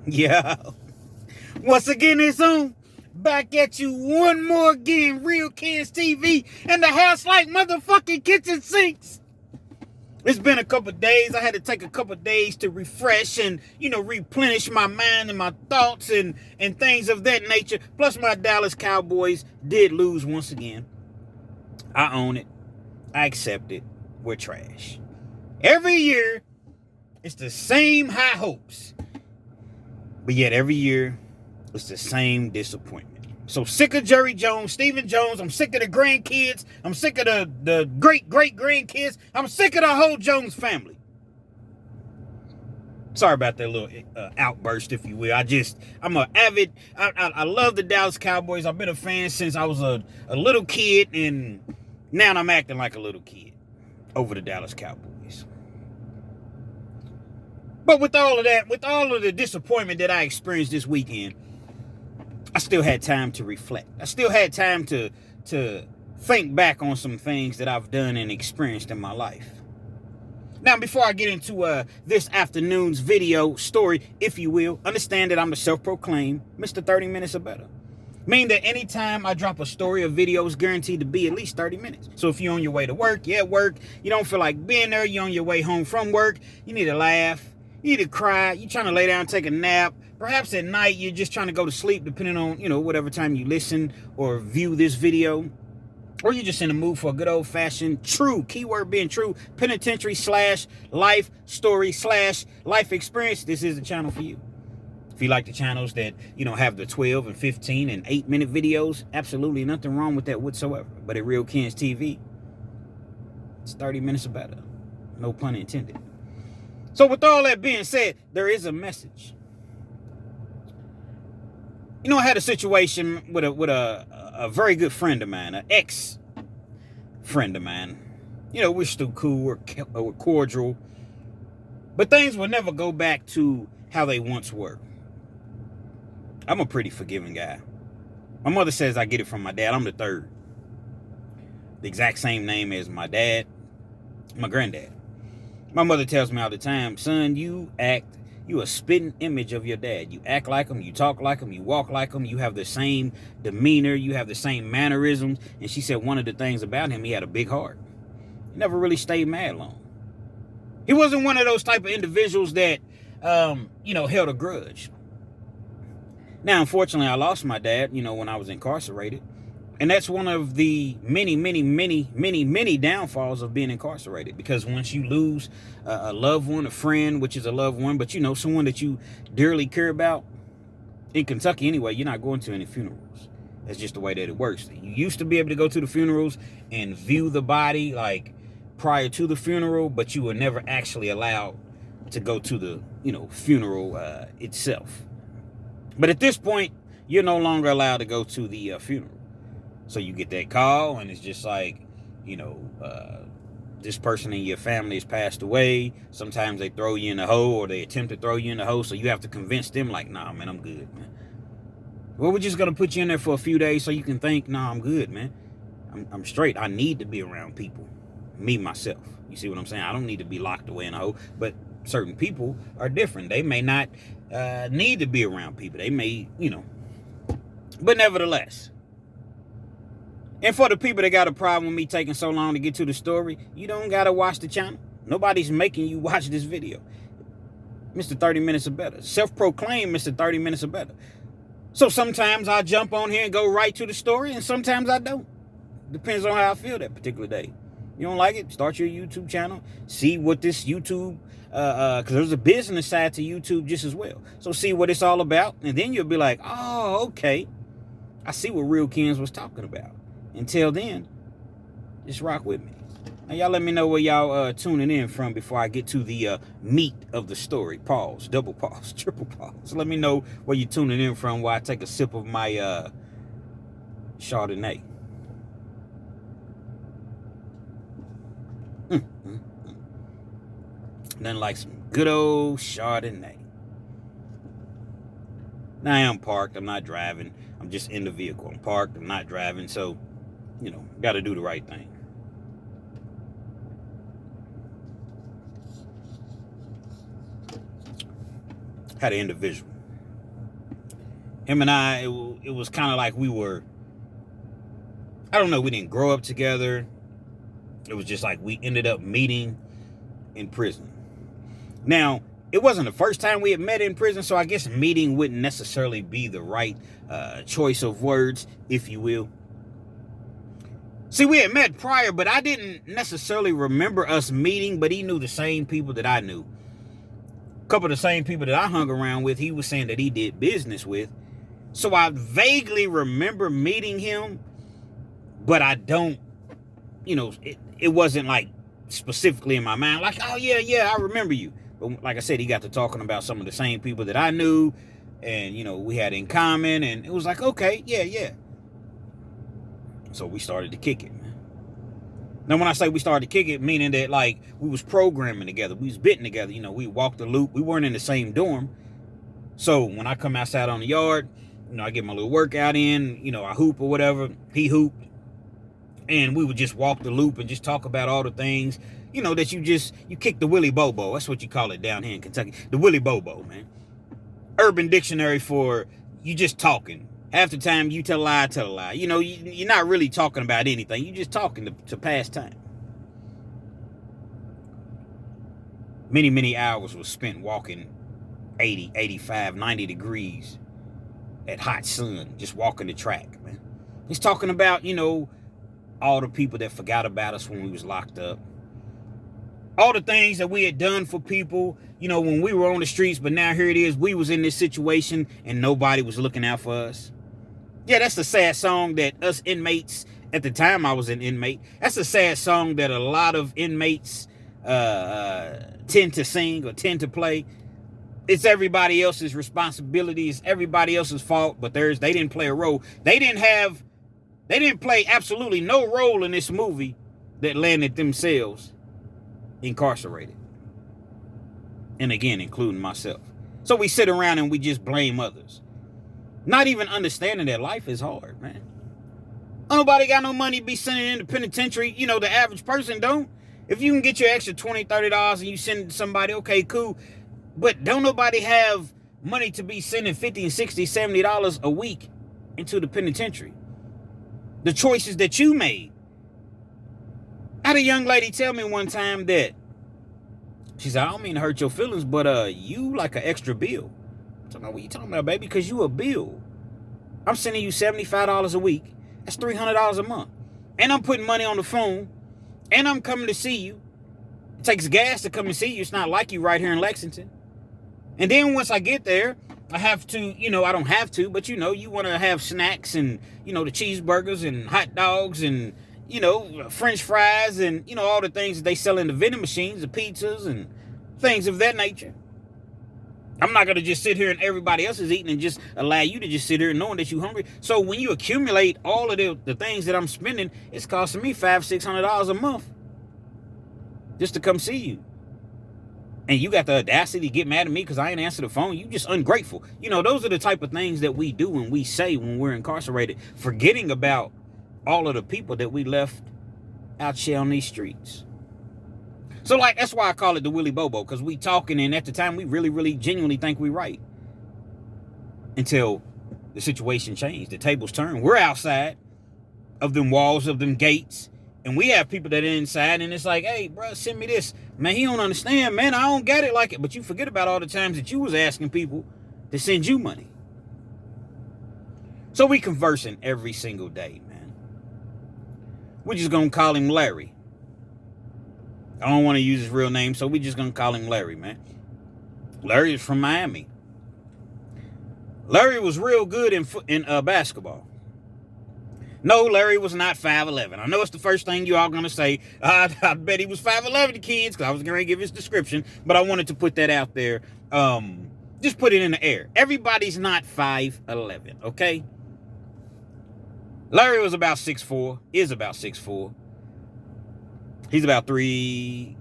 Yeah. Once again, it's on. Back at you one more again. Real Kids TV and the house like motherfucking kitchen sinks. It's been a couple days. I had to take a couple days to refresh and, replenish my mind and my thoughts and things of that nature. Plus, my Dallas Cowboys did lose once again. I own it. I accept it. We're trash. Every year, it's the same high hopes. But yet every year, it's the same disappointment. So sick of Jerry Jones, Stephen Jones. I'm sick of the grandkids. I'm sick of the great-great-grandkids. I'm sick of the whole Jones family. Sorry about that little outburst, if you will. I'm an avid, I love the Dallas Cowboys. I've been a fan since I was a little kid, and now I'm acting like a little kid over the Dallas Cowboys. But with all of that, with all of the disappointment that I experienced this weekend, I still had time to reflect. I still had time to think back on some things that I've done and experienced in my life. Now, before I get into this afternoon's video story, if you will, understand that I'm a self-proclaimed Mr. 30 Minutes or Better. Meaning that anytime I drop a story or video, it's guaranteed to be at least 30 minutes. So if you're on your way to work, you're at work, you don't feel like being there, you're on your way home from work, you need to laugh, you need to cry, you're trying to lay down and take a nap. Perhaps at night, you're just trying to go to sleep, depending on, whatever time you listen or view this video. Or you're just in the mood for a good old-fashioned, true, keyword being true, penitentiary / life story / life experience. This is the channel for you. If you like the channels that, have the 12 and 15 and 8-minute videos, absolutely nothing wrong with that whatsoever. But at Real Kids TV, it's 30 minutes or better. No pun intended. So with all that being said, there is a message. I had a situation with a very good friend of mine, an ex-friend of mine. We're still cool, we're cordial, but things will never go back to how they once were. I'm a pretty forgiving guy. My mother says I get it from my dad. I'm the third. The exact same name as my dad, my granddad. My mother tells me all the time, son, you a spitting image of your dad. You act like him, you talk like him, you walk like him, you have the same demeanor, you have the same mannerisms. And she said one of the things about him, he had a big heart. He never really stayed mad long. He wasn't one of those type of individuals that, held a grudge. Now, unfortunately, I lost my dad, when I was incarcerated. And that's one of the many downfalls of being incarcerated. Because once you lose a loved one, a friend, which is a loved one, but someone that you dearly care about, in Kentucky anyway, you're not going to any funerals. That's just the way that it works. You used to be able to go to the funerals and view the body like prior to the funeral, but you were never actually allowed to go to the, funeral itself. But at this point, you're no longer allowed to go to the funeral. So you get that call, and it's just like, this person in your family has passed away. Sometimes they throw you in the hole, or they attempt to throw you in the hole, so you have to convince them, like, nah, man, I'm good, man. Well, we're just going to put you in there for a few days so you can think, nah, I'm good, man. I'm straight. I need to be around people. Me, myself. You see what I'm saying? I don't need to be locked away in a hole. But certain people are different. They may not need to be around people. They may, But nevertheless. And for the people that got a problem with me taking so long to get to the story, you don't got to watch the channel. Nobody's making you watch this video. Mr. 30 Minutes or Better. Self-proclaimed Mr. 30 Minutes or Better. So sometimes I jump on here and go right to the story, and sometimes I don't. Depends on how I feel that particular day. You don't like it? Start your YouTube channel. See what this YouTube, because there's a business side to YouTube just as well. So see what it's all about, and then you'll be like, oh, okay. I see what Real Kids was talking about. Until then, just rock with me. Now, y'all let me know where y'all tuning in from before I get to the meat of the story. Pause, double pause, triple pause. Let me know where you're tuning in from while I take a sip of my Chardonnay. Nothing like some good old Chardonnay. Now, I am parked. I'm not driving. I'm just in the vehicle. I'm parked. I'm not driving. So, got to do the right thing. Had an individual Him and I, it was kind of like we were, I don't know, we didn't grow up together. It was just like we ended up meeting in prison. Now, it wasn't the first time we had met in prison, so I guess meeting wouldn't necessarily be the right choice of words, if you will. See, we had met prior, but I didn't necessarily remember us meeting, but he knew the same people that I knew. A couple of the same people that I hung around with, he was saying that he did business with. So I vaguely remember meeting him, but I don't, it wasn't like specifically in my mind, like, oh yeah, I remember you. But like I said, he got to talking about some of the same people that I knew, and, we had in common, and it was like, okay, yeah. So we started to kick it, man. Now, when I say we started to kick it, meaning that, like, we was programming together. We was bitting together. We walked the loop. We weren't in the same dorm. So when I come outside on the yard, I get my little workout in, I hoop or whatever. He hooped. And we would just walk the loop and just talk about all the things, that you kick the Willy Bobo. That's what you call it down here in Kentucky. The Willy Bobo, man. Urban Dictionary for you just talking. Half the time you tell a lie. You're not really talking about anything. You're just talking to pass time. Many, many hours was spent walking 80, 85, 90 degrees at hot sun, just walking the track, man. He's talking about, all the people that forgot about us when we was locked up. All the things that we had done for people, when we were on the streets, but now here it is, we was in this situation and nobody was looking out for us. Yeah, that's a sad song that us inmates, at the time I was an inmate, that's a sad song that a lot of inmates tend to sing or tend to play. It's everybody else's responsibility. It's everybody else's fault, but they didn't play a role. They didn't play absolutely no role in this movie that landed themselves incarcerated. And again, including myself. So we sit around and we just blame others. Not even understanding that life is hard, man. Nobody got no money to be sending in the penitentiary. The average person don't. If you can get your extra $20, $30 and you send it to somebody, okay, cool. But don't nobody have money to be sending $50 and $60, $70 a week into the penitentiary. The choices that you made. I had a young lady tell me one time that she said, I don't mean to hurt your feelings, but you like an extra bill. I don't know what you talking about, baby, because you a bill. I'm sending you $75 a week. That's $300 a month. And I'm putting money on the phone. And I'm coming to see you. It takes gas to come and see you. It's not like you right here in Lexington. And then once I get there, I have to, I don't have to, but you want to have snacks and, the cheeseburgers and hot dogs and, French fries and, all the things that they sell in the vending machines, the pizzas and things of that nature. I'm not going to just sit here and everybody else is eating and just allow you to just sit here knowing that you're hungry. So when you accumulate all of the things that I'm spending, it's costing me $500, $600 a month just to come see you. And you got the audacity to get mad at me because I ain't answer the phone. You just ungrateful. Those are the type of things that we do and we say when we're incarcerated, forgetting about all of the people that we left out here on these streets. So, that's why I call it the Willy Bobo, because we talking, and at the time, we really, really genuinely think we right. Until the situation changed. The tables turned. We're outside of them walls, of them gates, and we have people that are inside, and it's like, hey, bro, send me this. Man, he don't understand, man. I don't get it like it. But you forget about all the times that you was asking people to send you money. So we conversing every single day, man. We're just going to call him Larry. I don't want to use his real name, so we're just going to call him Larry, man. Larry is from Miami. Larry was real good in basketball. No, Larry was not 5'11". I know it's the first thing you all going to say. I bet he was 5'11", kids, because I was going to give his description, but I wanted to put that out there. Just put it in the air. Everybody's not 5'11", okay? Larry was about 6'4", is about 6'4". He's about 3,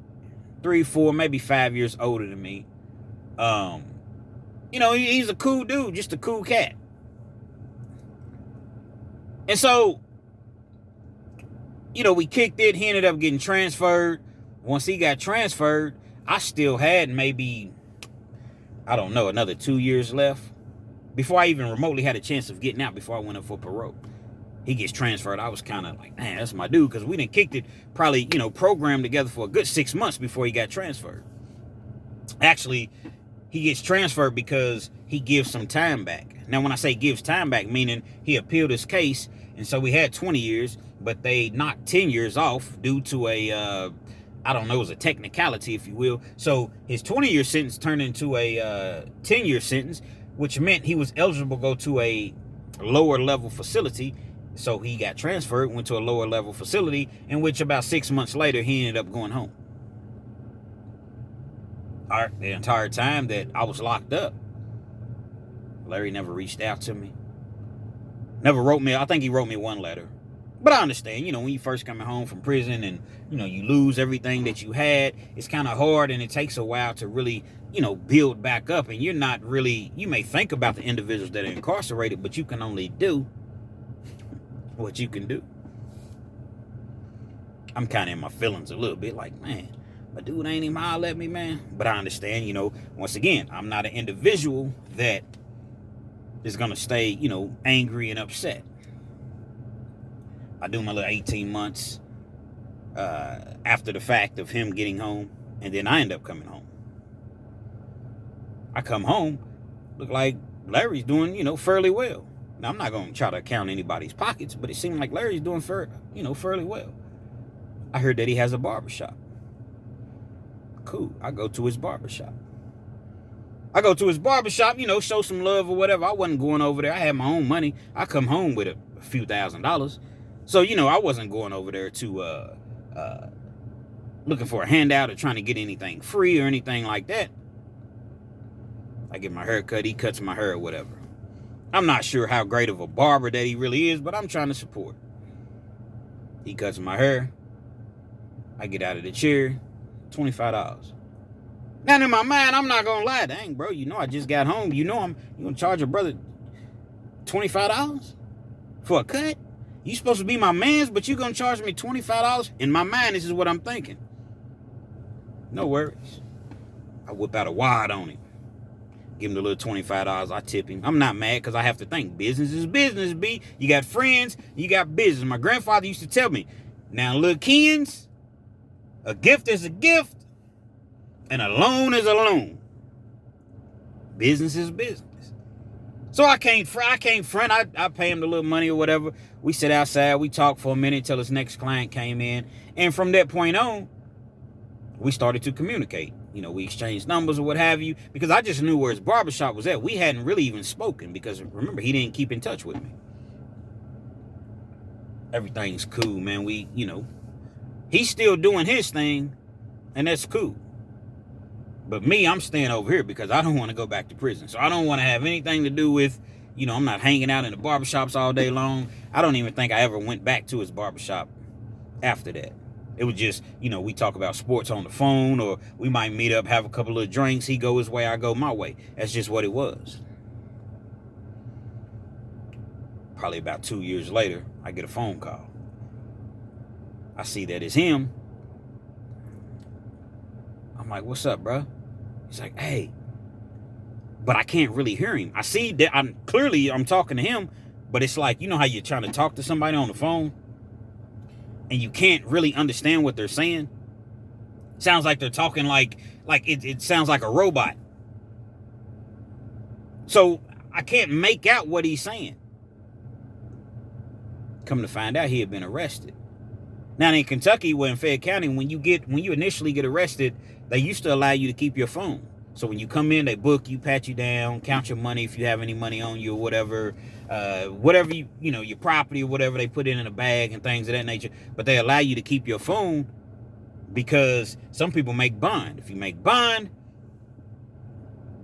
4, maybe 5 years older than me. He's a cool dude, just a cool cat. And so, we kicked it. He ended up getting transferred. Once he got transferred, I still had maybe, I don't know, another 2 years left. before I even remotely had a chance of getting out, before I went up for parole. He gets transferred. I was kind of like, man, that's my dude, because we done kicked it, probably, programmed together for a good 6 months before he got transferred. Actually, he gets transferred because he gives some time back. Now, when I say gives time back, meaning he appealed his case, and so we had 20 years, but they knocked 10 years off due to a, I don't know, it was a technicality, if you will. So his 20-year sentence turned into a 10-year sentence, which meant he was eligible to go to a lower level facility. So he got transferred, went to a lower level facility, in which about 6 months later, he ended up going home. The entire time that I was locked up, Larry never reached out to me. Never wrote me. I think he wrote me one letter. But I understand, when you first coming home from prison and, you lose everything that you had, it's kind of hard, and it takes a while to really, build back up. And you're not really, you may think about the individuals that are incarcerated, but you can only do what you can do. I'm kind of in my feelings a little bit, like, man, my dude ain't even holler at me, man. But I understand, once again, I'm not an individual that is going to stay, angry and upset. I do my little 18 months after the fact of him getting home, and then I end up coming home. I come home, look like Larry's doing, fairly well. Now, I'm not going to try to count anybody's pockets, but it seemed like Larry's doing fairly well. I heard that he has a barbershop. Cool. I go to his barbershop. Show some love or whatever. I wasn't going over there. I had my own money. I come home with a few $1,000s. So, I wasn't going over there to looking for a handout or trying to get anything free or anything like that. I get my hair cut. He cuts my hair or whatever. I'm not sure how great of a barber that he really is, but I'm trying to support. He cuts my hair. I get out of the chair. $25. Now, in my mind, I'm not going to lie. Dang, bro, I just got home. You going to charge your brother $25 for a cut? You supposed to be my mans, but you going to charge me $25? In my mind, this is what I'm thinking. No worries. I whip out a wad on him. Give him the little $25. I tip him. I'm not mad, because I have to think. Business is business, B. You got friends. You got business. My grandfather used to tell me, now, little kids, a gift is a gift, and a loan is a loan. Business is business. So I can't front. I pay him the little money or whatever. We sit outside. We talk for a minute till his next client came in. And from that point on, we started to communicate. We exchanged numbers or what have you, because I just knew where his barbershop was at. We hadn't really even spoken, because remember, he didn't keep in touch with me. Everything's cool, man. He's still doing his thing, and that's cool. But me, I'm staying over here because I don't want to go back to prison. So I don't want to have anything to do with, I'm not hanging out in the barbershops all day long. I don't even think I ever went back to his barbershop after that. It was just, we talk about sports on the phone, or we might meet up, have a couple of drinks. He go his way, I go my way. That's just what it was. Probably about 2 years later, I get a phone call. I see that it's him. I'm like, what's up, bro? He's like, hey. But I can't really hear him. I see that I'm talking to him, but it's like, how you're trying to talk to somebody on the phone and you can't really understand what they're saying? Sounds like they're talking like it sounds like a robot. So I can't make out what he's saying. Come to find out, he had been arrested. Now in Kentucky, in Fayette County, when you initially get arrested, they used to allow you to keep your phone. So when you come in, they book you, pat you down, count your money if you have any money on you or whatever. Whatever your property or whatever, they put it in a bag and things of that nature. But they allow you to keep your phone because some people make bond. If you make bond,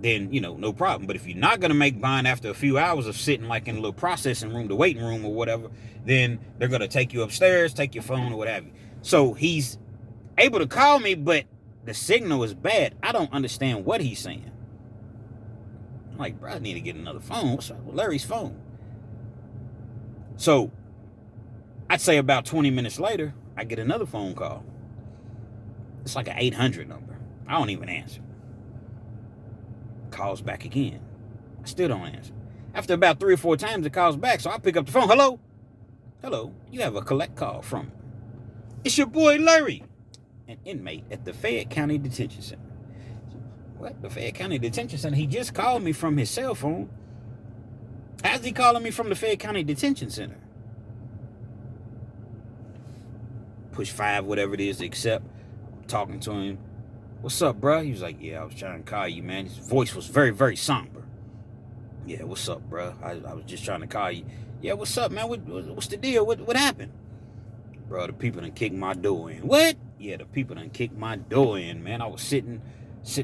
then, no problem. But if you're not going to make bond after a few hours of sitting like in a little processing room, the waiting room or whatever, then they're going to take you upstairs, take your phone or what have you. So he's able to call me, but the signal is bad. I don't understand what he's saying. I'm like, bro, I need to get another phone. What's up with Larry's phone? So I'd say about 20 minutes later, I get another phone call. It's like an 800 number. I don't even answer. Calls back again. I still don't answer. After about 3 or 4 times, it calls back. So I pick up the phone. Hello? Hello, you have a collect call from. It's your boy Larry, an inmate at the Fayette County Detention Center. What? The Fayette County Detention Center? He just called me from his cell phone. How's he calling me from the Fayette County Detention Center? Push 5, whatever it is, to accept. I'm talking to him. What's up, bro? He was like, yeah, I was trying to call you, man. His voice was very, very somber. Yeah, what's up, bro? I was just trying to call you. Yeah, what's up, man? What's the deal? What happened? Bro, the people done kicked my door in. What? Yeah, the people done kicked my door in, man. I was sitting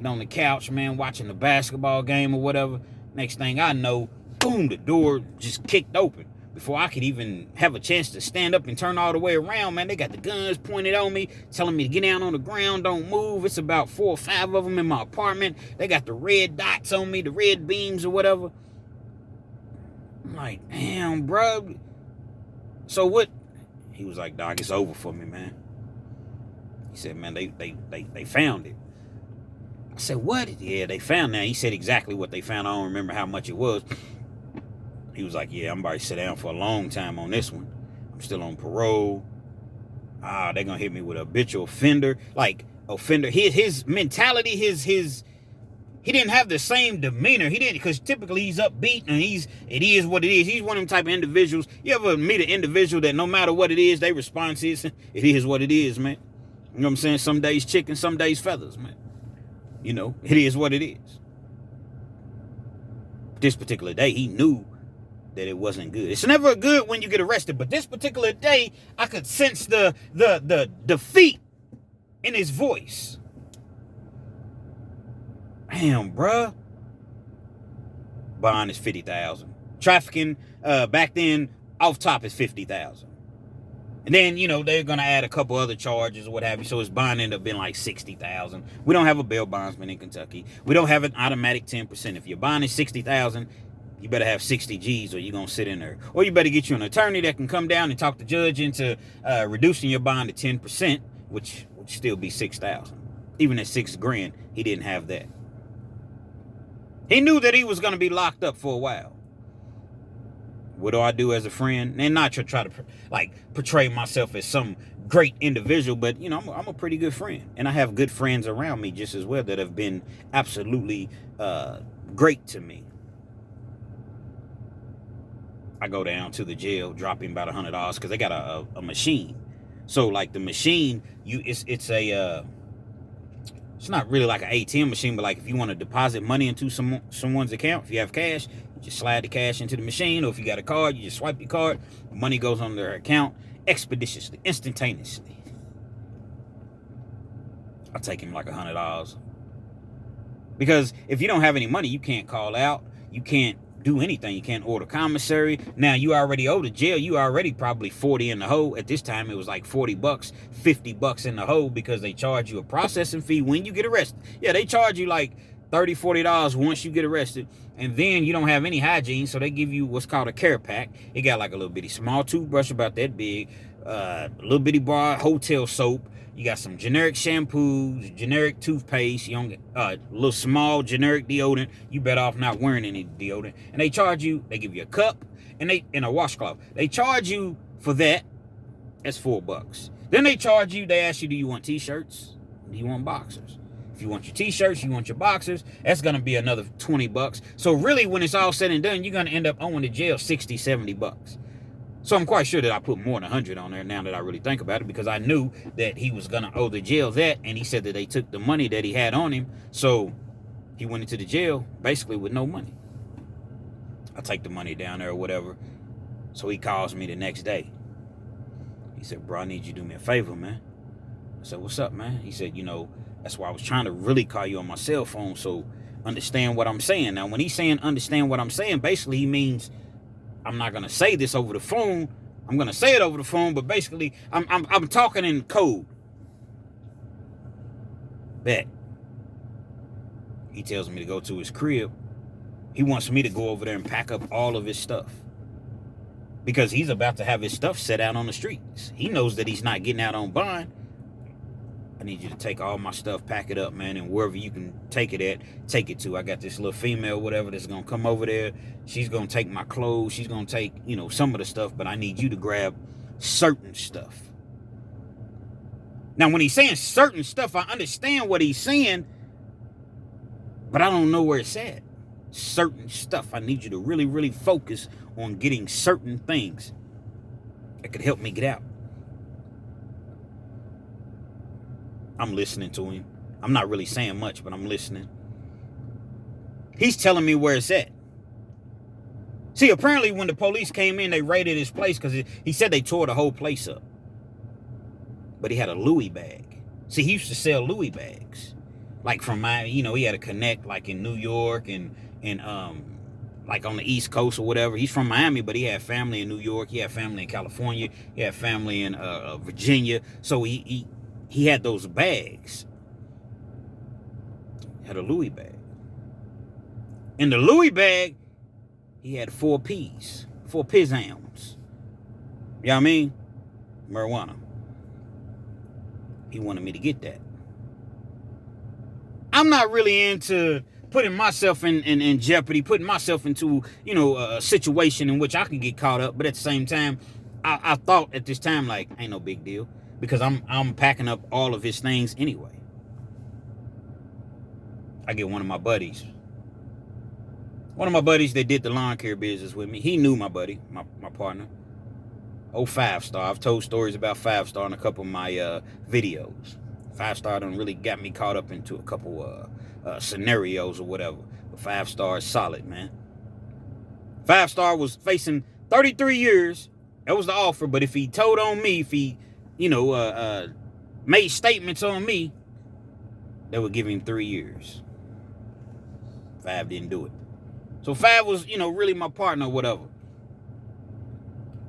on the couch, man, watching the basketball game or whatever. Next thing I know, boom, the door just kicked open. Before I could even have a chance to stand up and turn all the way around, man, they got the guns pointed on me, telling me to get down on the ground, don't move. It's about 4 or 5 of them in my apartment. They got the red dots on me, the red beams or whatever. I'm like, damn, bro. So what? He was like, dog, it's over for me, man. He said, man, they found it. I said, what? Yeah, they found that. He said exactly what they found. I don't remember how much it was. He was like, yeah, I'm about to sit down for a long time on this one. I'm still on parole. They're going to hit me with a habitual offender. Like, offender. His mentality, he didn't have the same demeanor. He didn't, because typically he's upbeat and it is what it is. He's one of them type of individuals. You ever meet an individual that no matter what it is, their response is, it is what it is, man. You know what I'm saying? Some days chicken, some days feathers, man. You know, it is what it is. This particular day, he knew that it wasn't good. It's never good when you get arrested, but this particular day, I could sense the defeat in his voice. Damn, bruh. Bond is $50,000. Trafficking, back then, off top is $50,000. And then, you know, they're going to add a couple other charges or what have you. So his bond ended up being like $60,000. We don't have a bail bondsman in Kentucky. We don't have an automatic 10%. If your bond is $60,000, you better have 60 G's or you're going to sit in there. Or you better get you an attorney that can come down and talk the judge into reducing your bond to 10%, which would still be $6,000. Even at $6,000, he didn't have that. He knew that he was going to be locked up for a while. What do I do as a friend? And not to try to portray myself as some great individual, but you know, I'm a pretty good friend, and I have good friends around me just as well that have been absolutely great to me. I go down to the jail, drop him about $100 because they got a machine. So like the machine, it's not really like an ATM machine, but like if you want to deposit money into someone's account, if you have cash, you just slide the cash into the machine, or if you got a card, you just swipe your card, money goes on their account expeditiously, instantaneously. I'll take him like $100. Because if you don't have any money, you can't call out, you can't do anything, you can't order commissary. Now you already owe the jail, you already probably 40 in the hole. At this time it was like $40, $50 in the hole, because they charge you a processing fee when you get arrested. Yeah, they charge you like $30, $40 once you get arrested, and then you don't have any hygiene, so they give you what's called a care pack. It got like a little bitty small toothbrush about that big, a little bitty bar hotel soap. You got some generic shampoos, generic toothpaste, you don't get little small generic deodorant. You better off not wearing any deodorant. And they charge you, they give you a cup and a washcloth. They charge you for that. That's $4. Then they charge you, they ask you, do you want t-shirts? Do you want boxers? If you want your t-shirts, you want your boxers, that's going to be another $20. So really, when it's all said and done, you're going to end up owing the jail $60, $70. So I'm quite sure that I put more than 100 on there now that I really think about it, because I knew that he was going to owe the jail that, and he said that they took the money that he had on him. So he went into the jail basically with no money. I take the money down there or whatever. So he calls me the next day. He said, bro, I need you to do me a favor, man. I said, what's up, man? He said, you know, that's why I was trying to really call you on my cell phone, so understand what I'm saying. Now, when he's saying understand what I'm saying, basically he means I'm not going to say this over the phone. I'm going to say it over the phone, but basically I'm talking in code. Bet. He tells me to go to his crib. He wants me to go over there and pack up all of his stuff, because he's about to have his stuff set out on the streets. He knows that he's not getting out on bond. I need you to take all my stuff, pack it up, man, and wherever you can take it at, take it to. I got this little female, whatever, that's going to come over there. She's going to take my clothes. She's going to take, some of the stuff, but I need you to grab certain stuff. Now, when he's saying certain stuff, I understand what he's saying, but I don't know where it's at. Certain stuff. I need you to really, really focus on getting certain things that could help me get out. I'm listening to him. I'm not really saying much, but I'm listening. He's telling me where it's at. See, apparently when the police came in, they raided his place because he said they tore the whole place up. But he had a Louis bag. See, he used to sell Louis bags. Like from he had a connect like in New York and like on the East Coast or whatever. He's from Miami, but he had family in New York. He had family in California. He had family in Virginia. So he had those bags. Had a Louis bag. In the Louis bag, he had 4 P's. 4 Pizams. You know what I mean? Marijuana. He wanted me to get that. I'm not really into putting myself in jeopardy, putting myself into, a situation in which I can get caught up. But at the same time, I thought at this time, like, ain't no big deal. Because I'm packing up all of his things anyway. I get one of my buddies. One of my buddies that did the lawn care business with me. He knew my buddy, my partner. 5 Star. I've told stories about 5 Star in a couple of my videos. 5 Star done really got me caught up into a couple scenarios or whatever. But 5 Star is solid, man. 5 Star was facing 33 years. That was the offer. But if he told on me, if he made statements on me, they would give him 3 years. 5 didn't do it. So 5 was, really my partner or whatever.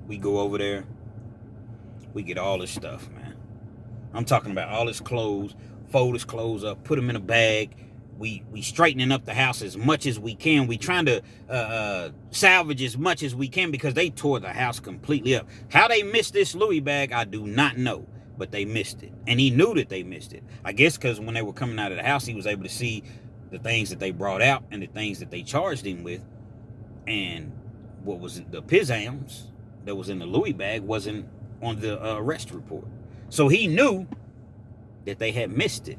We go over there. We get all this stuff, man. I'm talking about all his clothes, fold his clothes up, put them in a bag. We straightening up the house as much as we can. We trying to salvage as much as we can because they tore the house completely up. How they missed this Louis bag, I do not know. But they missed it. And he knew that they missed it. I guess because when they were coming out of the house, he was able to see the things that they brought out and the things that they charged him with. And what was the Pizams that was in the Louis bag wasn't on the arrest report. So he knew that they had missed it.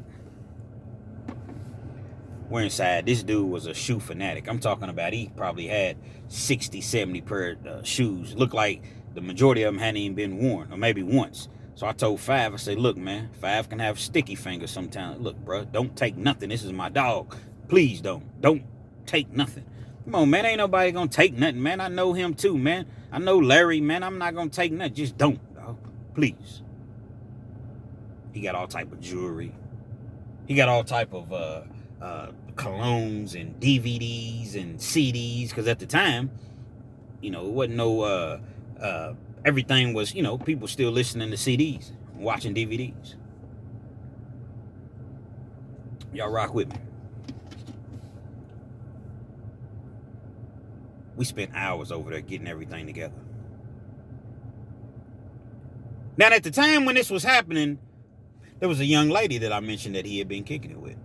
We're inside. This dude was a shoe fanatic. I'm talking about he probably had 60, 70 pair of shoes. Looked like the majority of them hadn't even been worn, or maybe once. So I told 5, I said, look, man, 5 can have sticky fingers sometimes. Look, bro, don't take nothing. This is my dog. Please don't take nothing. Come on, man, ain't nobody gonna take nothing, man. I know him too, man. I know Larry, man. I'm not gonna take nothing. Just don't, dog. Please. He got all type of jewelry. He got all type of colognes and DVDs and CDs, because at the time, it wasn't no everything was, people still listening to CDs and watching DVDs. Y'all rock with me. We spent hours over there getting everything together. Now, at the time when this was happening, there was a young lady that I mentioned that he had been kicking it with.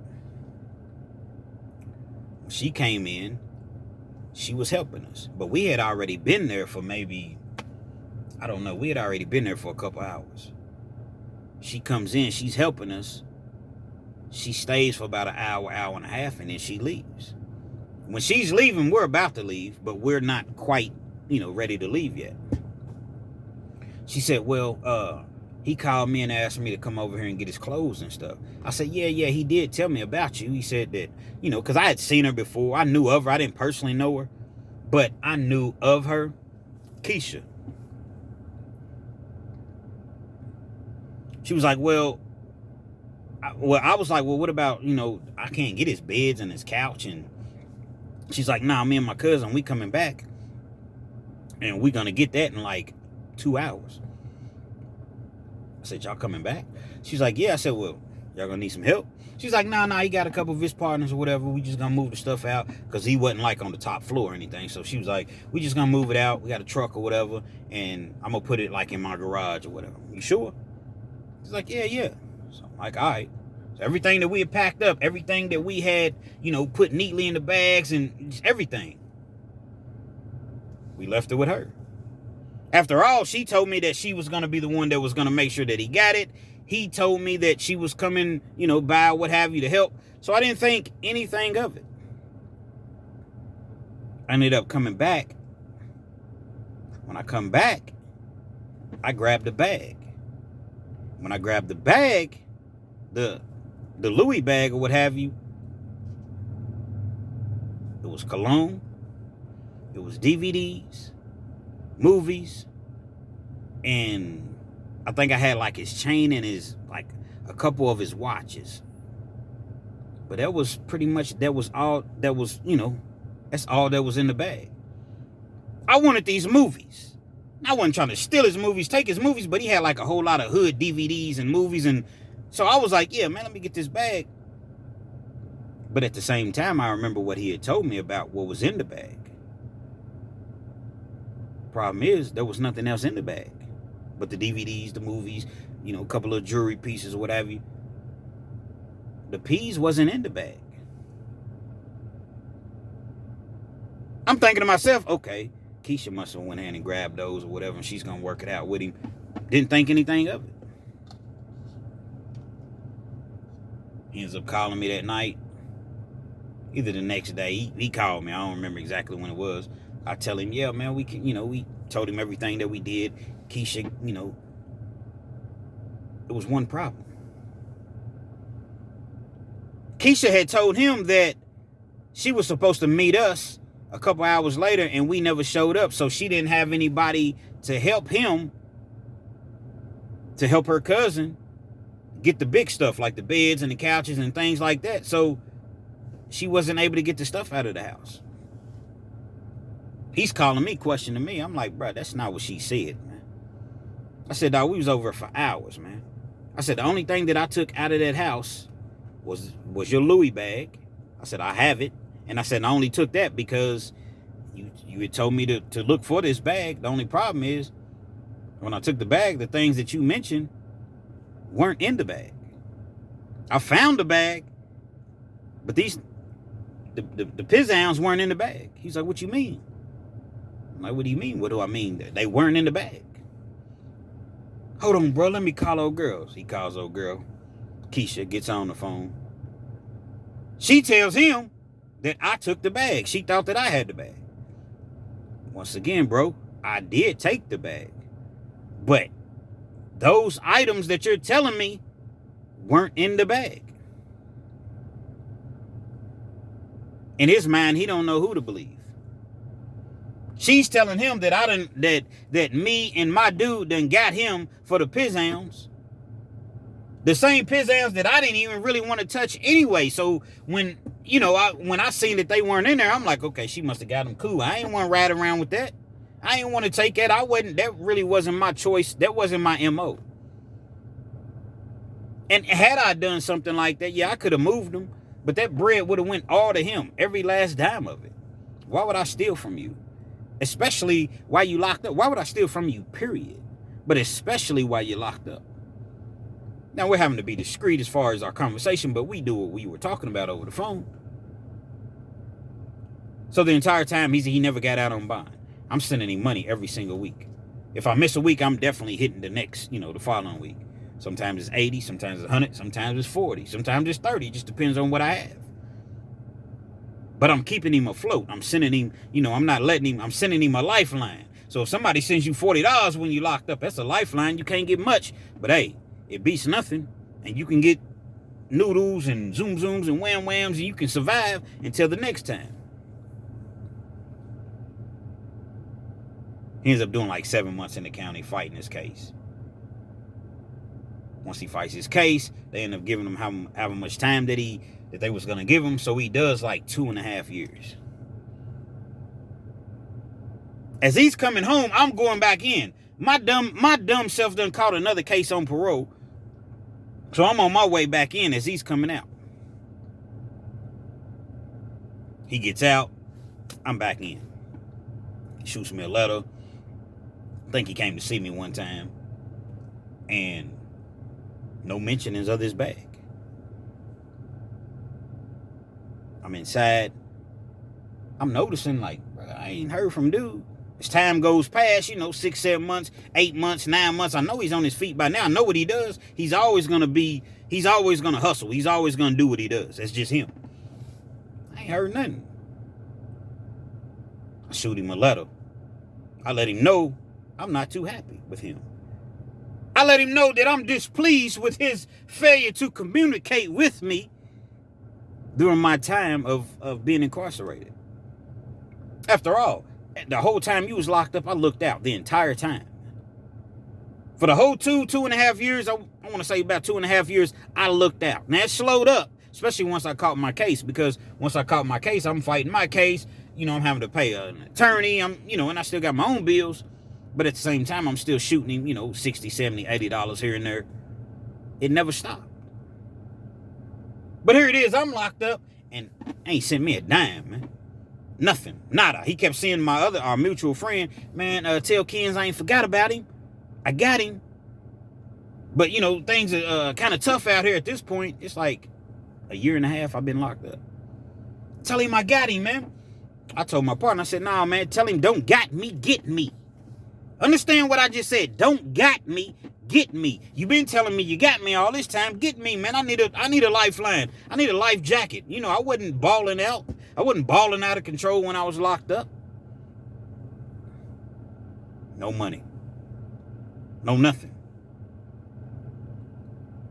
She came in. She was helping us. But we had already been there for maybe, I don't know, we had already been there for a couple hours. She comes in, she's helping us. She stays for about an hour, hour and a half, and then she leaves. When she's leaving, we're about to leave, but we're not quite, ready to leave yet. She said, well, he called me and asked me to come over here and get his clothes and stuff. I said, yeah, he did tell me about you. He said that, because I had seen her before. I knew of her. I didn't personally know her, but I knew of her. Keisha. She was like, well, I was like, well, what about, I can't get his beds and his couch. And she's like, nah, me and my cousin, we coming back. And we going to get that in like 2 hours. I said, y'all coming back? She's like, yeah. I said, well, y'all going to need some help? She's like, nah, he got a couple of his partners or whatever. We just going to move the stuff out because he wasn't like on the top floor or anything. So she was like, we just going to move it out. We got a truck or whatever. And I'm going to put it like in my garage or whatever. You sure? She's like, yeah. So I'm like, all right. So everything that we had packed up, everything that we had, put neatly in the bags and just everything, we left it with her. After all, she told me that she was going to be the one that was going to make sure that he got it. He told me that she was coming, by what have you to help. So I didn't think anything of it. I ended up coming back. When I come back, I grabbed the bag. When I grabbed the bag, the Louis bag or what have you, it was cologne, it was DVDs, movies, and I think I had like his chain and a couple of his watches. But that was pretty much, that was all that was, that's all that was in the bag. I wanted these movies. I wasn't trying to steal his movies, take his movies, but he had like a whole lot of hood DVDs and movies. And so I was like, yeah, man, let me get this bag. But at the same time, I remember what he had told me about what was in the bag. Problem is, there was nothing else in the bag but the DVDs, the movies, a couple of jewelry pieces or what have you. The peas wasn't in the bag. I'm thinking to myself, okay, Keisha must have went in and grabbed those or whatever, and she's going to work it out with him. Didn't think anything of it. He ends up calling me that night. Either the next day, he called me. I don't remember exactly when it was. I tell him, yeah, man, we told him everything that we did. Keisha, it was one problem. Keisha had told him that she was supposed to meet us a couple hours later, and we never showed up. So she didn't have anybody to help him, to help her cousin get the big stuff like the beds and the couches and things like that. So she wasn't able to get the stuff out of the house. He's calling me, questioning me. I'm like, bro, that's not what she said, man. I said, dog, we was over for hours, man. I said, the only thing that I took out of that house was your Louis bag. I said, I have it. And I said, I only took that because you had told me to look for this bag. The only problem is, when I took the bag, the things that you mentioned weren't in the bag. I found the bag, but the pizzazz weren't in the bag. He's like, what you mean? I'm like, what do you mean? What do I mean? They weren't in the bag. Hold on, bro. Let me call old girls. He calls old girl. Keisha gets on the phone. She tells him that I took the bag. She thought that I had the bag. Once again, bro, I did take the bag. But those items that you're telling me weren't in the bag. In his mind, he don't know who to believe. She's telling him that that me and my dude done got him for the pizzazz. The same pizzazz that I didn't even really want to touch anyway. So when I seen that they weren't in there, I'm like, okay, she must have got them cool. I ain't want to ride around with that. I ain't want to take that. That really wasn't my choice. That wasn't my MO. And had I done something like that, yeah, I could have moved them. But that bread would have went all to him. Every last dime of it. Why would I steal from you? Especially while you locked up. Why would I steal from you, period? But especially while you're locked up. Now, we're having to be discreet as far as our conversation, but we do what we were talking about over the phone. So the entire time, he never got out on bond. I'm sending him money every single week. If I miss a week, I'm definitely hitting the next, the following week. Sometimes it's 80, sometimes it's 100, sometimes it's 40, sometimes it's 30. It just depends on what I have. But I'm keeping him afloat. I'm sending him, I'm sending him a lifeline. So if somebody sends you $40 when you're locked up, that's a lifeline. You can't get much. But hey, it beats nothing. And you can get noodles and zoom zooms and wham whams, and you can survive until the next time. He ends up doing like 7 months in the county fighting his case. Once he fights his case, they end up giving him however much time that they was going to give him. So he does like 2.5 years. As he's coming home, I'm going back in. My dumb self done caught another case on parole. So I'm on my way back in as he's coming out. He gets out. I'm back in. He shoots me a letter. I think he came to see me one time. And No mentionings of this bag. I'm inside. I'm noticing, like, I ain't heard from dude. As time goes past, 6, 7 months, 8 months, 9 months, I know he's on his feet by now. I know what he does. He's always going to hustle. He's always going to do what he does. That's just him. I ain't heard nothing. I shoot him a letter. I let him know I'm not too happy with him. I let him know that I'm displeased with his failure to communicate with me during my time of being incarcerated. After all, the whole time you was locked up, I looked out the entire time. For the whole 2.5 years, I want to say about 2.5 years, I looked out. Now, it slowed up, especially once I caught my case, because once I caught my case, I'm fighting my case. I'm having to pay an attorney, and I still got my own bills. But at the same time, I'm still shooting him, $60, $70, $80 here and there. It never stopped. But here it is, I'm locked up, and ain't sent me a dime, man. Nothing. Nada. He kept seeing our mutual friend, man, tell Kens I ain't forgot about him. I got him. But, things are kind of tough out here at this point. It's like a year and a half I've been locked up. Tell him I got him, man. I told my partner, I said, nah, man, tell him don't got me, get me. Understand what I just said. Don't got me, get me. You been telling me you got me all this time. Get me, man. I need a lifeline. I need a life jacket. I wasn't balling out. I wasn't balling out of control when I was locked up. No money. No nothing.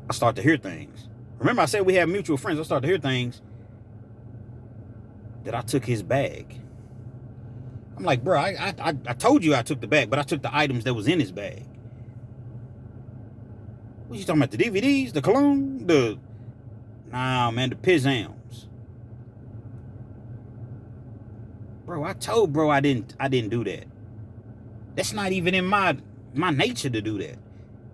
I start to hear things. Remember I said we have mutual friends. I start to hear things that I took his bag. I'm like, bro, I told you I took the bag, but I took the items that was in his bag. What you talking about? The DVDs? The cologne? Nah, man, the Pizams. Bro, I told bro I didn't do that. That's not even in my nature to do that.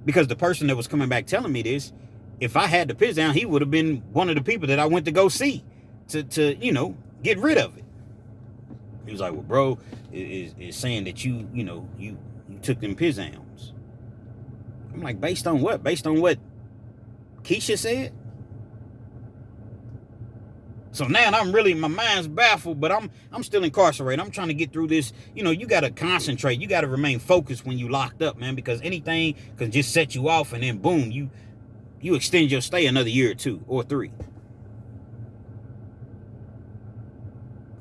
Because the person that was coming back telling me this, if I had the Pizam, he would have been one of the people that I went to go see to get rid of it. He was like, well, bro, is saying that you took them Pizams. I'm like, based on what? Based on what Keisha said? So now my mind's baffled, but I'm still incarcerated. I'm trying to get through this. You got to concentrate. You got to remain focused when you locked up, man, because anything can just set you off and then boom, you extend your stay another year or 2 or 3.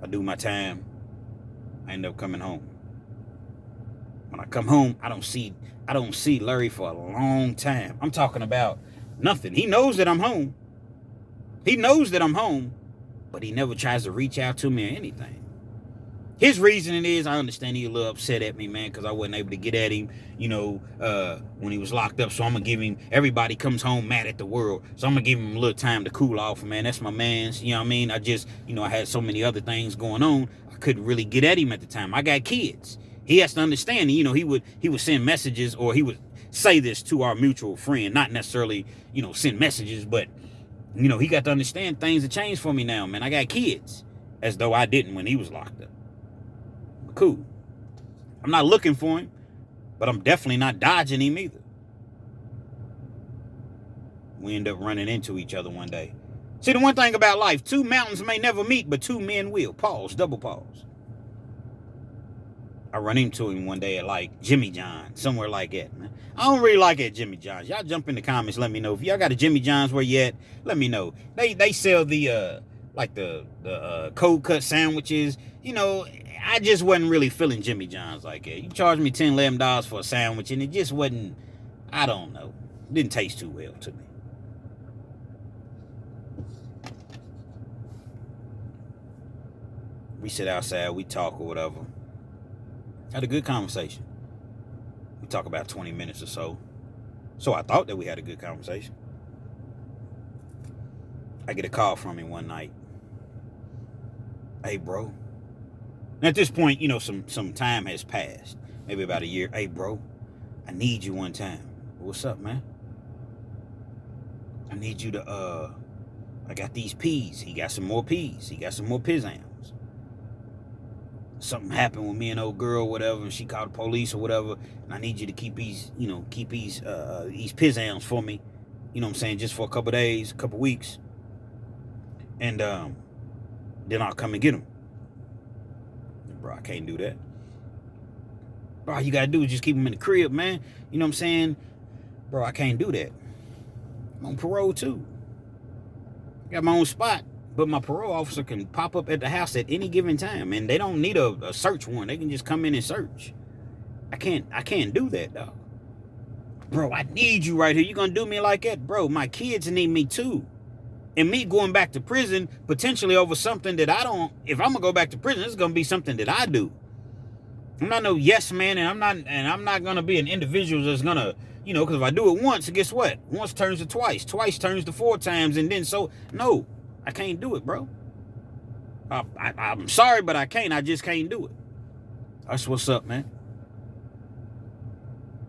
I do my time. I end up coming home. When I come home, I don't see Larry for a long time. I'm talking about nothing. He knows that I'm home. But he never tries to reach out to me or anything. His reasoning is, I understand he's a little upset at me, man, because I wasn't able to get at him, when he was locked up. So I'm going to give him, everybody comes home mad at the world. So I'm going to give him a little time to cool off, man. That's my man's, you know what I mean? I just, I had so many other things going on. I couldn't really get at him at the time. I got kids. He has to understand, he would send messages, or he would say this to our mutual friend, not necessarily, send messages, but, he got to understand things have changed for me now, man. I got kids, as though I didn't when he was locked up. Cool. I'm not looking for him, but I'm definitely not dodging him either. We end up running into each other one day. See, the one thing about life, 2 mountains may never meet, but 2 men will. Pause, double pause. I run into him one day at like Jimmy John's, somewhere like that, man. I don't really like it at Jimmy John's. Y'all jump in the comments, let me know. If y'all got a Jimmy John's where you at, let me know. They sell the cold cut sandwiches. I just wasn't really feeling Jimmy John's like that. You charged me $10, $11 for a sandwich, and it just wasn't, I don't know. It didn't taste too well to me. We sit outside, we talk or whatever. Had a good conversation. We talk about 20 minutes or so. So I thought that we had a good conversation. I get a call from him one night. Hey, bro. And at this point, some time has passed. Maybe about a year. Hey, bro, I need you one time. What's up, man? I need you to, I got these peas. He got some more peas. He got some more Pizams. Something happened with me and old girl, whatever, and she called the police or whatever, and I need you to keep these Pizams for me You know what I'm saying? Just for a couple days, a couple weeks. And then I'll come and get him. Bro, I can't do that. Bro, all you gotta do is just keep him in the crib, man. You know what I'm saying? Bro, I can't do that. I'm on parole too. Got my own spot, but my parole officer can pop up at the house at any given time, and they don't need a search warrant. They can just come in and search. I can't do that, dog. Bro, I need you right here. You gonna do me like that? Bro, my kids need me too. And me going back to prison, potentially over something that I don't, if I'm gonna go back to prison, it's gonna be something that I do. I'm not no yes man, and I'm not gonna be an individual that's gonna, you know, because if I do it once, guess what? Once turns to twice turns to 4 times, and then so, no, I can't do it, bro. I'm sorry, but I can't. I just can't do it. That's what's up, man.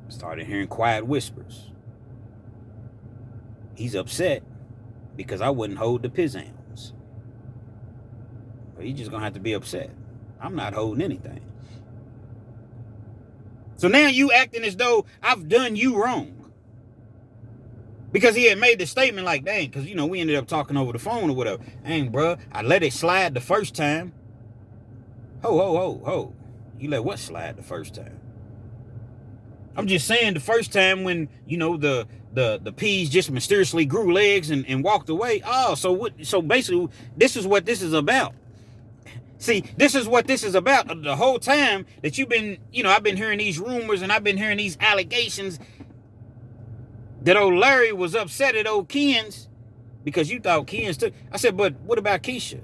Started hearing quiet whispers. He's upset because I wouldn't hold the pizzams. But he's just gonna have to be upset. I'm not holding anything. So now you acting as though I've done you wrong. Because he had made the statement like, dang, because, you know, we ended up talking over the phone or whatever. Dang, bro, I let it slide the first time. Ho. You let what slide the first time? I'm just saying the first time when, you know, the peas just mysteriously grew legs and walked away. Oh, so basically this is what this is about. See, this is what this is about. The whole time that you've been, you know, I've been hearing these rumors and I've been hearing these allegations that old Larry was upset at old Ken's because you thought Ken's took. I said, but what about Keisha?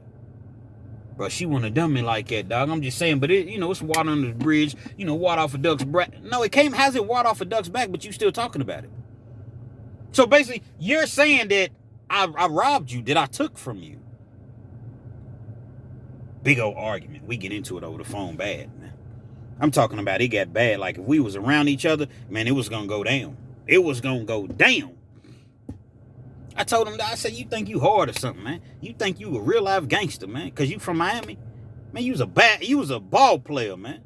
Bro, she wouldn't have done me like that, dog. I'm just saying, but it, you know, it's water under the bridge. You know, water off a duck's back. No, it hasn't water off a duck's back, but you still talking about it. So basically, you're saying that I robbed you, that I took from you. Big old argument. We get into it over the phone bad, man. I'm talking about it got bad. Like if we was around each other, man, it was gonna go down. It was gonna go down. I told him that, I said, you think you hard or something, man. You think you a real life gangster, man. Because you from Miami. Man, you was a ball player, man.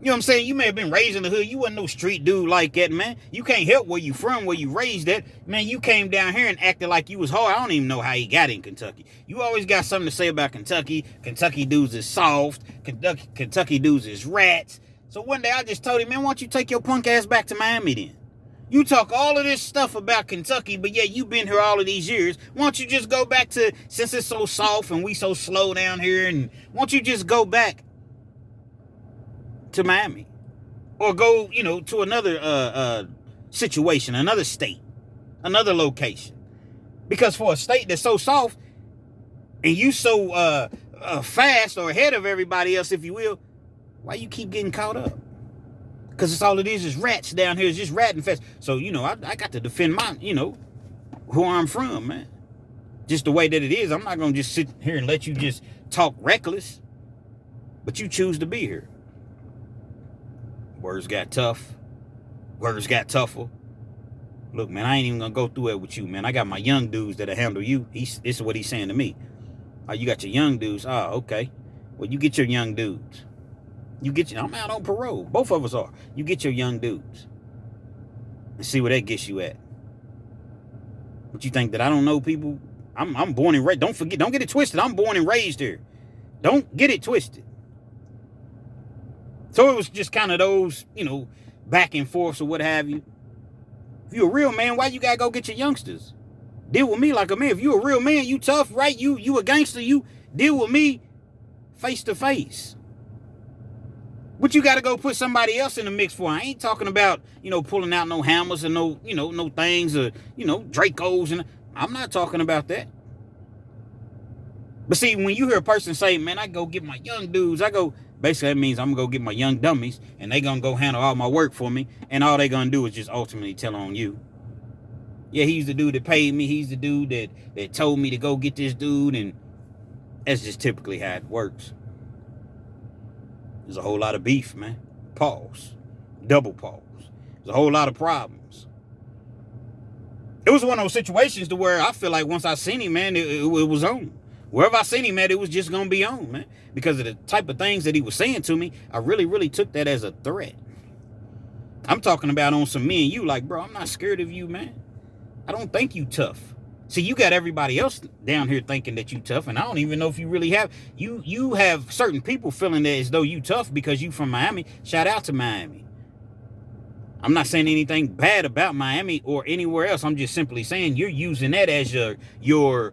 You know what I'm saying? You may have been raised in the hood. You wasn't no street dude like that, man. You can't help where you from, where you raised at. Man, you came down here and acted like you was hard. I don't even know how you got in Kentucky. You always got something to say about Kentucky. Kentucky dudes is soft. Kentucky dudes is rats. So one day I just told him, man, why don't you take your punk ass back to Miami then? You talk all of this stuff about Kentucky, but yeah, you've been here all of these years. Why don't you just go back to, since it's so soft and we so slow down here, and why don't you just go back to Miami? Or go, you know, to another situation, another state, another location. Because for a state that's so soft, and you so fast or ahead of everybody else, if you will, why you keep getting caught up? Because it's all it is rats down here. It's just rat infest. So, you know, I got to defend my, you know, who I'm from, man. Just the way that it is. I'm not going to just sit here and let you just talk reckless. But you choose to be here. Words got tough. Words got tougher. Look, man, I ain't even going to go through it with you, man. I got my young dudes that'll handle you. This is what he's saying to me. Oh, you got your young dudes. Oh, okay. Well, you get your young dudes. I'm out on parole. Both of us are. You get your young dudes and see where that gets you at. But you think that I don't know people? I'm born and raised. Don't get it twisted. I'm born and raised here. Don't get it twisted. So it was just kind of those, you know, back and forth or what have you. If you're a real man, why you gotta go get your youngsters? Deal with me like a man. If you a real man, you tough, right? You a gangster, you deal with me face to face. But you got to go put somebody else in the mix for. I ain't talking about, you know, pulling out no hammers and no, you know, no things or, you know, Dracos. And I'm not talking about that. But see, when you hear a person say, man, I go get my young dudes, basically that means I'm going to go get my young dummies and they going to go handle all my work for me. And all they going to do is just ultimately tell on you. Yeah, he's the dude that paid me. He's the dude that told me to go get this dude. And that's just typically how it works. There's a whole lot of beef, man. Pause. Double pause. There's a whole lot of problems. It was one of those situations to where I feel like once I seen him, man, it was on. Wherever I seen him at, it was just going to be on, man. Because of the type of things that he was saying to me, I really, really took that as a threat. I'm talking about on some me and you, like, bro, I'm not scared of you, man. I don't think you tough. See, you got everybody else down here thinking that you tough, and I don't even know if you really have. You have certain people feeling that as though you tough because you from Miami. Shout out to Miami. I'm not saying anything bad about Miami or anywhere else. I'm just simply saying you're using that as your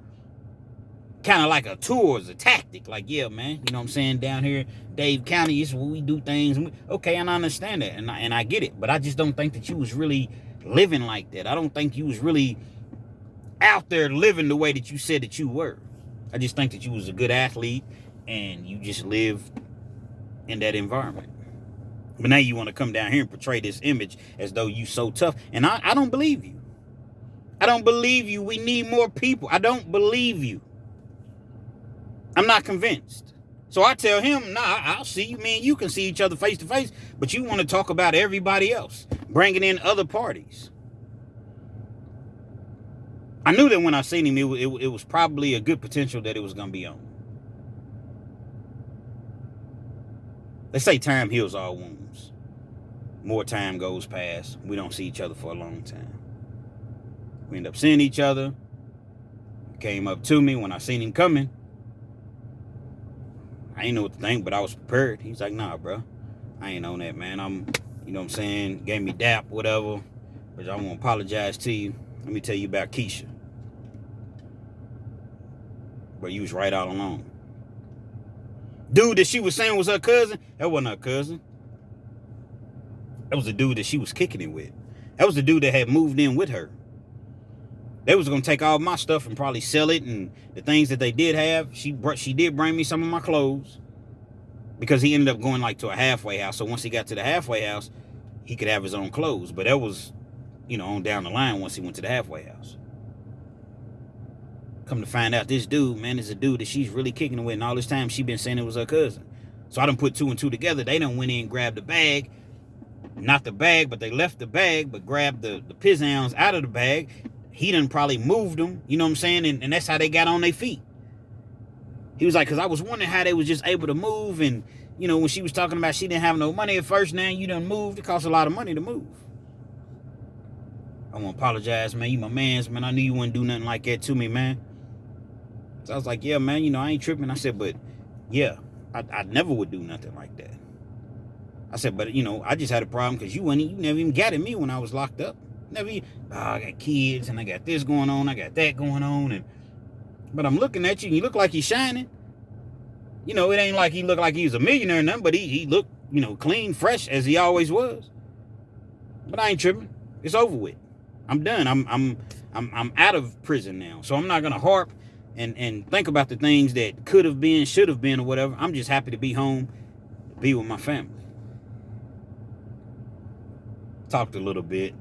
kind of like a tool, as a tactic. Like, yeah, man, you know what I'm saying? Down here, Dade County, is where we do things. Okay, and I understand that, and I get it. But I just don't think that you was really living like that. I don't think you was really out there living the way that you said that you were. I just think that you was a good athlete, and you just lived in that environment. But now you want to come down here and portray this image as though you so tough. And I don't believe you. I don't believe you. We need more people. I don't believe you. I'm not convinced. So I tell him, nah, I'll see you. Me and you can see each other face to face. But you want to talk about everybody else, bringing in other parties. I knew that when I seen him, it was probably a good potential that it was going to be on. They say time heals all wounds. More time goes past. We don't see each other for a long time. We end up seeing each other. He came up to me when I seen him coming. I ain't know what to think, but I was prepared. He's like, nah, bro. I ain't on that, man. You know what I'm saying? Gave me dap, whatever. But I want to apologize to you. Let me tell you about Keisha. But you was right all along. Dude that she was saying was her cousin, that wasn't her cousin. That was the dude that she was kicking it with. That was the dude that had moved in with her. They was going to take all my stuff and probably sell it, and the things that they did have, she did bring me some of my clothes, because he ended up going like to a halfway house. So once he got to the halfway house, he could have his own clothes. But that was, you know, on down the line once he went to the halfway house. Come to find out, this dude, man, is a dude that she's really kicking it with, and all this time she been saying it was her cousin. So I done put two and two together. They done went in and grabbed the bag. Not the bag, but they left the bag, but grabbed the pizzazz out of the bag. He done probably moved them, you know what I'm saying? And that's how they got on their feet. He was like, because I was wondering how they was just able to move. And, you know, when she was talking about she didn't have no money at first, now you done moved. It costs a lot of money to move. I want to apologize, man. You my mans, man. I knew you wouldn't do nothing like that to me, man. So I was like, yeah, man, you know, I ain't tripping. I said, but, yeah, I never would do nothing like that. I said, but, you know, I just had a problem because you never even got at me when I was locked up. I got kids, and I got this going on, I got that going on, but I'm looking at you, and you look like you're shining. You know, it ain't like he looked like he was a millionaire or nothing, but he looked, you know, clean, fresh, as he always was. But I ain't tripping. It's over with. I'm done. I'm out of prison now, so I'm not gonna harp and think about the things that could have been, should have been, or whatever. I'm just happy to be home, to be with my family. Talked a little bit.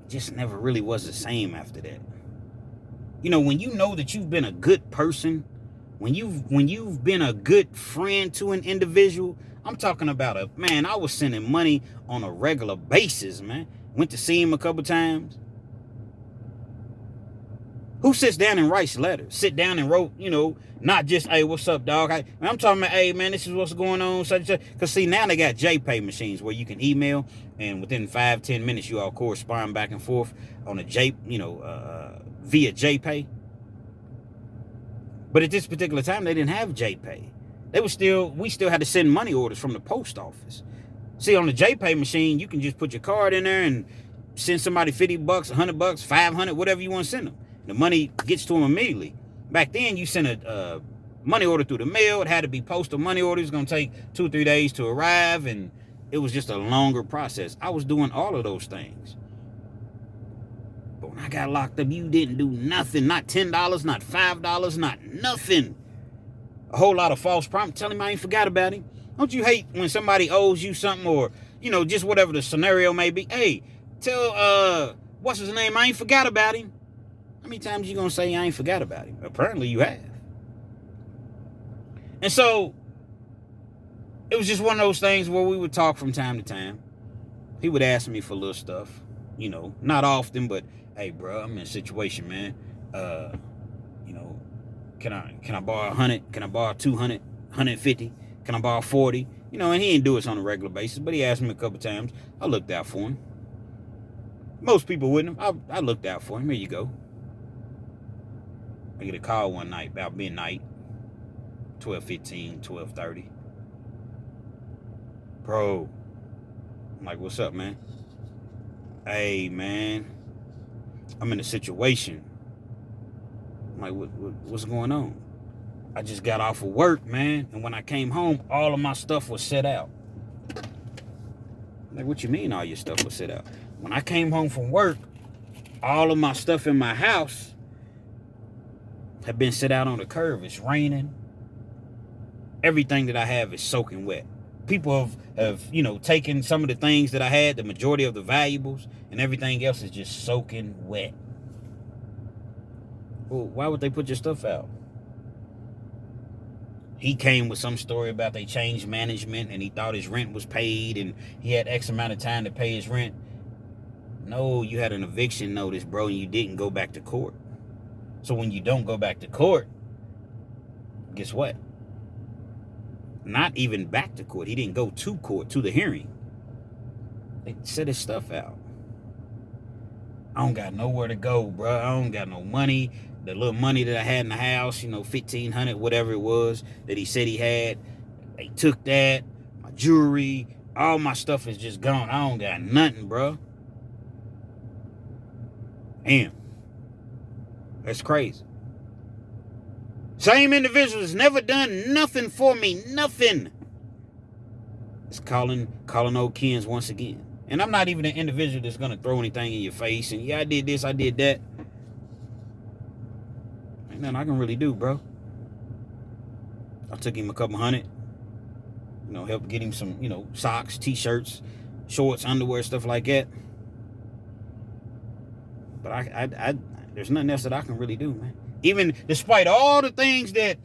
Just never really was the same after that. You know, when you know that you've been a good person, when you've been a good friend to an individual, I'm talking about I was sending money on a regular basis, man. Went to see him a couple times. Who sits down and writes letters? Sit down and wrote, you know, not just, hey, what's up, dog? I'm talking about, hey, man, this is what's going on, such and such. Because, see, now they got JPay machines where you can email, and within 5-10 minutes, you all correspond back and forth on a via JPay. But at this particular time, they didn't have JPay. We still had to send money orders from the post office. See, on the JPay machine, you can just put your card in there and send somebody $50, $100, $500, whatever you want to send them. The money gets to them immediately. Back then, you sent a money order through the mail. It had to be postal money order. It was going to take 2 or 3 days to arrive, and it was just a longer process. I was doing all of those things. But when I got locked up, you didn't do nothing. Not $10, not $5, not nothing. A whole lot of false promises. Tell him I ain't forgot about him. Don't you hate when somebody owes you something, or, you know, just whatever the scenario may be? Hey, tell, what's his name? I ain't forgot about him. How many times you gonna say I ain't forgot about him? Apparently you have. And so it was just one of those things where we would talk from time to time. He would ask me for little stuff, you know, not often, but hey, bro, I'm in a situation, man. You know, can I borrow 100? Can I borrow 200? 150? Can I borrow 40? You know, and he didn't do it on a regular basis, but he asked me a couple times. I looked out for him. Most people wouldn't have. I looked out for him. Here you go. I get a call one night about midnight, 12:15, 12:30. Bro, I'm like, what's up, man? Hey, man, I'm in a situation. I'm like, what's going on? I just got off of work, man, and when I came home, all of my stuff was set out. I'm like, what you mean all your stuff was set out? When I came home from work, all of my stuff in my house had been set out on the curb. It's raining. Everything that I have is soaking wet. People have taken some of the things that I had, the majority of the valuables, and everything else is just soaking wet. Well, why would they put your stuff out? He came with some story about they changed management and he thought his rent was paid and he had X amount of time to pay his rent. No, you had an eviction notice, bro, and you didn't go back to court. So when you don't go back to court, guess what? Not even back to court. He didn't go to court, to the hearing. They set his stuff out. I don't got nowhere to go, bro. I don't got no money. The little money that I had in the house, $1,500, whatever it was that he said he had, they took that. My jewelry, all my stuff is just gone. I don't got nothing, bro. Damn. That's crazy. Same individual has never done nothing for me. Nothing. It's calling old Kens once again. And I'm not even an individual that's going to throw anything in your face. And yeah, I did this, I did that. Ain't nothing I can really do, bro. I took him a couple hundred. Helped get him some, socks, t-shirts, shorts, underwear, stuff like that. But I there's nothing else that I can really do, man. Even despite all the things that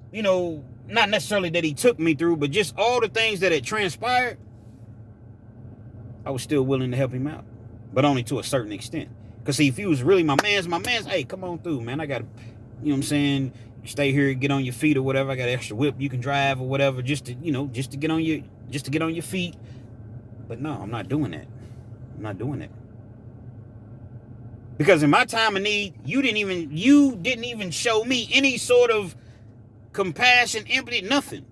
not necessarily that he took me through, but just all the things that had transpired, I was still willing to help him out. But only to a certain extent. Because see, if he was really my man's, hey, come on through, man. I got to, you know what I'm saying, stay here, get on your feet or whatever. I got an extra whip you can drive or whatever, just to get on your feet. But no, I'm not doing that. I'm not doing that. Because in my time of need, you didn't even show me any sort of compassion, empathy, nothing.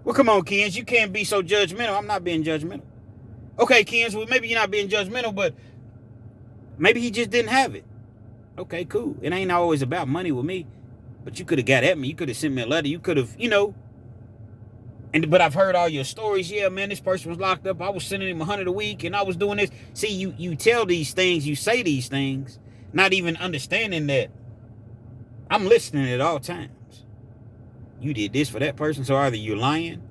Well, come on, Kens, you can't be so judgmental. I'm not being judgmental. Okay, Kens, well, maybe you're not being judgmental, but maybe he just didn't have it. Okay, cool. It ain't always about money with me. But you could have got at me. You could have sent me a letter. You could have, but I've heard all your stories. Yeah, man, this person was locked up. I was sending him $100 a week, and I was doing this. See, you tell these things, you say these things, not even understanding that I'm listening at all times. You did this for that person, so either you're lying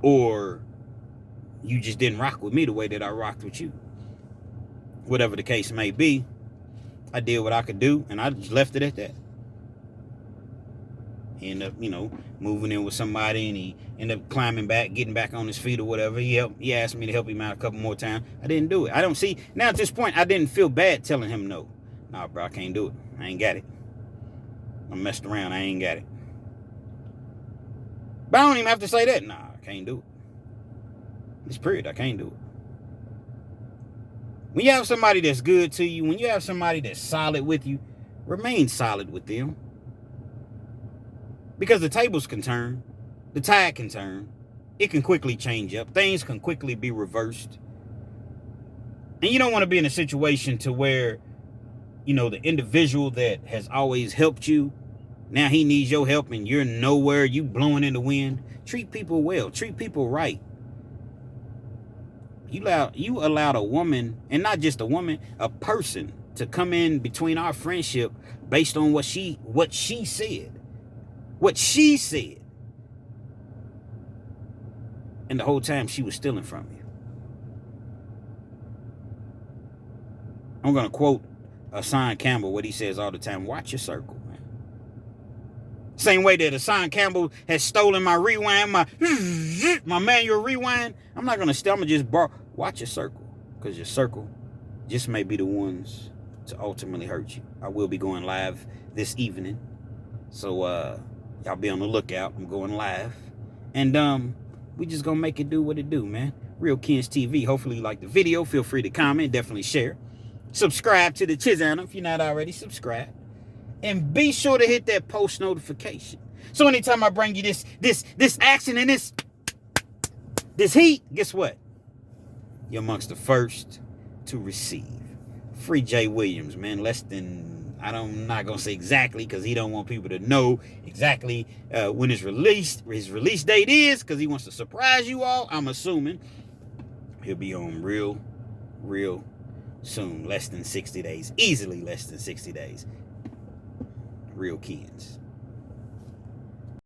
or you just didn't rock with me the way that I rocked with you. Whatever the case may be, I did what I could do, and I just left it at that. He ended up, moving in with somebody, and he ended up climbing back, getting back on his feet or whatever. He asked me to help him out a couple more times. I didn't do it. I don't see. Now at this point, I didn't feel bad telling him no. Nah, bro, I can't do it. I ain't got it. I messed around. I ain't got it. But I don't even have to say that. Nah, I can't do it. This period, I can't do it. When you have somebody that's good to you, when you have somebody that's solid with you, remain solid with them. Because the tables can turn. The tide can turn. It can quickly change up. Things can quickly be reversed. And you don't want to be in a situation to where, the individual that has always helped you, now he needs your help and you're nowhere, you blowing in the wind. Treat people well. Treat people right. You allowed a woman, and not just a woman, a person to come in between our friendship based on what she said. What she said. And the whole time she was stealing from you. I'm going to quote Hassan Campbell, what he says all the time. Watch your circle, man. Same way that Hassan Campbell has stolen my rewind, my manual rewind. I'm not going to steal. I'm going to just borrow. Watch your circle. Because your circle just may be the ones to ultimately hurt you. I will be going live this evening. So, y'all be on the lookout. I'm going live. And we just going to make it do what it do, man. Real Kens TV. Hopefully you like the video. Feel free to comment. Definitely share. Subscribe to the channel if you're not already subscribed. And be sure to hit that post notification. So anytime I bring you this action and this heat, guess what? You're amongst the first to receive. Free Jay Williams, man. Less than, I'm not going to say exactly because he don't want people to know exactly when his release date is, because he wants to surprise you all. I'm assuming he'll be home real soon. Less than 60 days. Easily less than 60 days. Real Kens.